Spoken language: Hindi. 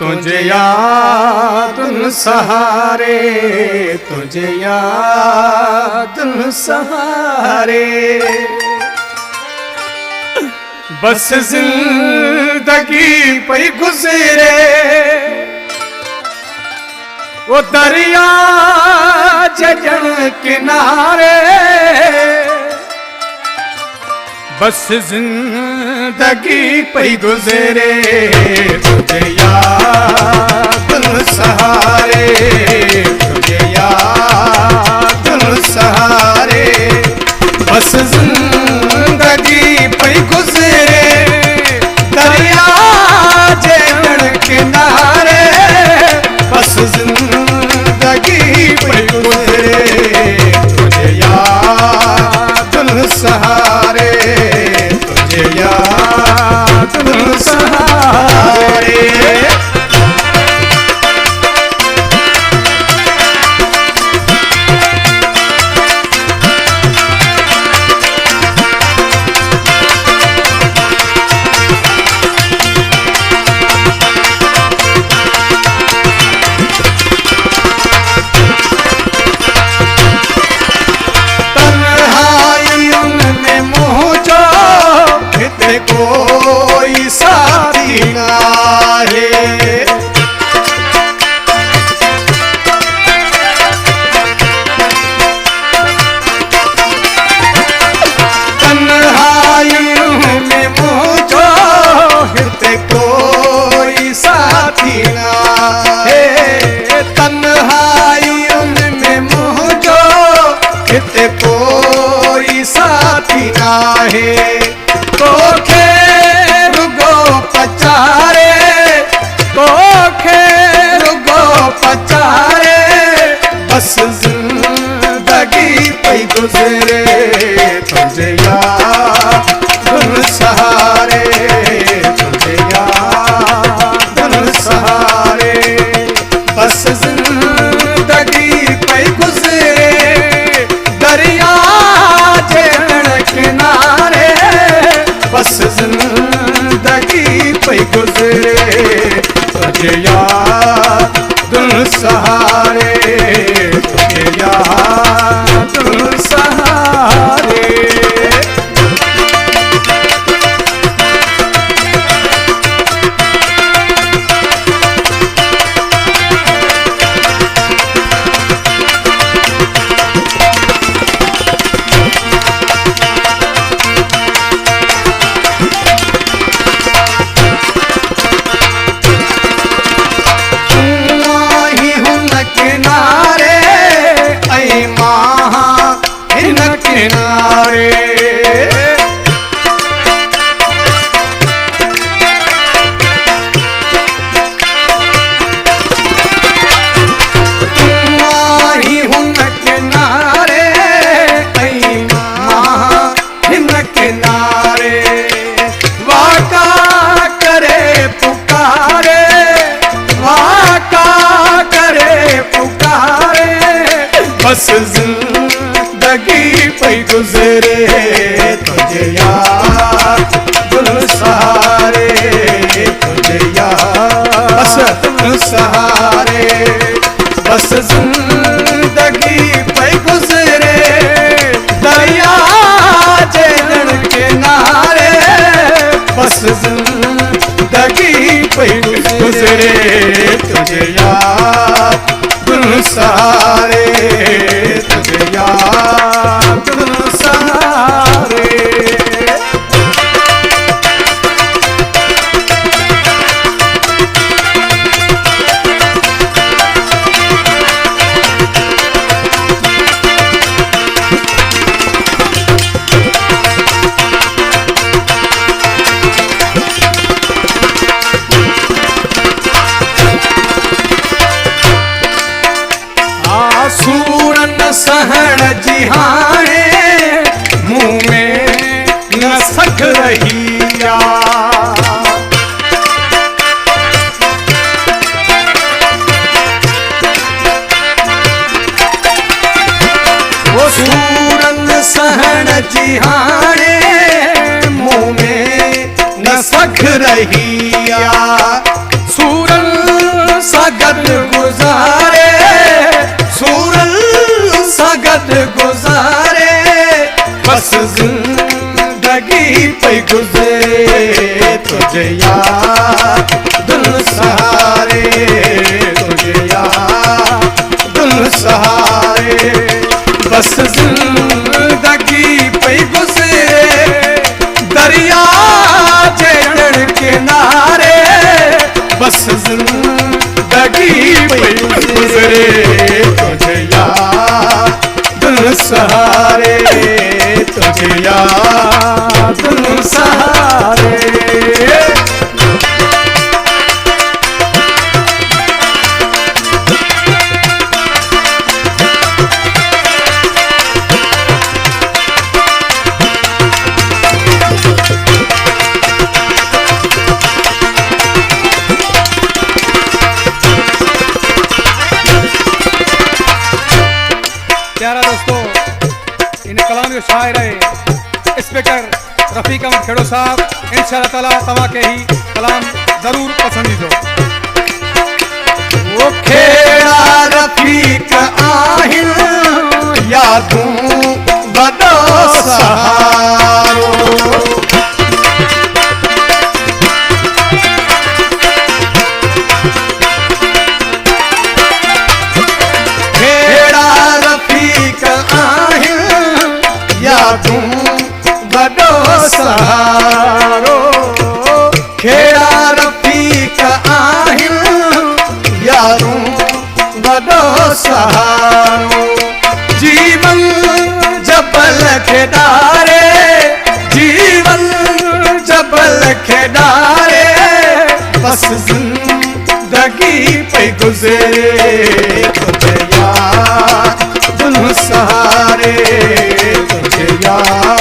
तुझे याद न सहारे, तुझे याद न सहारे। बस जिंदगी पे गुजरे वो दरिया जजन किनारे। बस जिंदगी पे गुजरे तुझे याद न सहारे, तुझे याद न सहारे। बस जिंदगी पे गुजरे दरिया जजन किनारे। बस जिंदगी पे गुजरे तुझे याद न सहारे, तुझे याद न सहारे। कोई साथी ना है, तन्हाइयों में मुझो हिते कोई साथी ना है। तन्हाइयों में मुझो हिते कोई साथी ना है। तो रुगो पचारे, तो रुगो पचारे। बस जिंदगी पे गुजरे तुझे याद न सहारे, तुझे याद न सहारे। बस जिंदगी पे गुजरे दरिया जजन किनारे। बस जिंदगी पे गुजरे तुझे याद न सहारे, तुझे याद न सहारे। बस जिंदगी पे गुजरे तुझे याद न सहारे, तुझे याद न सहारे। बस जिंदगी पे गुजरे दरिया जजन किनारे। बस जिंदगी पे गुजरे तुझे याद न सहारे, तुझे याद न सहारे। सूरन सहन जिहाने मुँह में न सक रहिया। वो सूरन सहन जिहाने मुँह में न सक रहिया। सूरन बस जिंदगी पे गुजरे तुझे याद दिल सहारे, तुझे याद दिल सहारे। बस जिंदगी पे गुजरे दरिया चढ़ किनारे, बस जिंदगी पे गुजरे तुझे याद दिल सहारे, तुझे याद दिल सहारे। प्यारा दोस्तों, इन कलाम जो शायर है इंस्पेक्टर रफीक अहमद खेड़ो साहब, इंशाअल्लाह ताला तवा के ही कलाम जरूर पसंद दो। वो खेड़ा रफीक आहिन यादूं बदो सहारो, यादूं बड़ो सहारो। खेड़ा रफीक आहिन यादूं बड़ो सहारो। जीवन जबल खेदारे, जीवन जबल खेदारे, बस जिंदगी पे गुजरे तुझे याद दिल सहारे, तुझे याद